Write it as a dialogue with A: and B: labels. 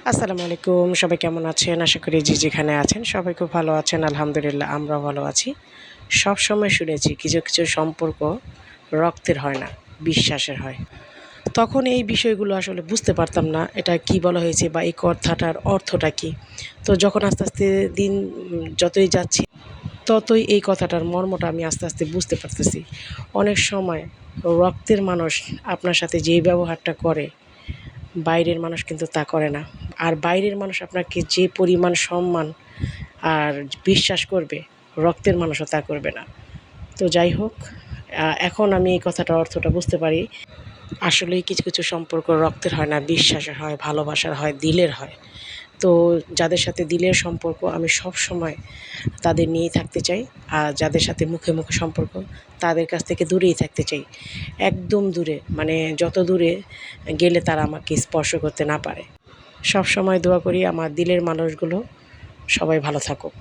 A: আসসালামু আলাইকুম। সবাই কেমন আছেন? আশা করি যে যেখানে আছেন সবাই খুব ভালো আছেন। আলহামদুলিল্লাহ আমরাও ভালো আছি। সবসময় শুনেছি কিছু, কিছু সম্পর্ক রক্তের হয় না, বিশ্বাসের হয়। তখন এই বিষয়গুলো আসলে বুঝতে পারতাম না এটা কি বলা হয়েছে বা এই কথাটার অর্থটা কী? তো যখন আস্তে, আস্তে দিন যতই যাচ্ছি ততই এই কথাটার মর্মটা আমি আস্তে, আস্তে বুঝতে পারতেছি। অনেক সময় রক্তের মানুষ আপনার সাথে যেই ব্যবহারটা করে বাইরের মানুষ কিন্তু তা করে না। আর বাইরের মানুষ আপনাকে যে পরিমাণ সম্মান আর বিশ্বাস করবে, রক্তের মানুষও তা করবে না। তো যাই হোক, এখন আমি এই কথাটার অর্থটা বুঝতে পারি। আসলেই কিছু, কিছু সম্পর্ক রক্তের হয় না, বিশ্বাসের হয়, ভালোবাসার হয়, দিলের হয়। তো যাদের সাথে দিলের সম্পর্ক আমি সবসময় তাদের নিয়েই থাকতে চাই। আর যাদের সাথে মুখে, মুখে সম্পর্ক তাদের কাছ থেকে দূরেই থাকতে চাই। একদম দূরে, মানে যত দূরে গেলে তারা আমাকে স্পর্শ করতে না পারে। সবসময় দোয়া করি আমার দিলের মানুষগুলো সবাই ভালো থাকুক।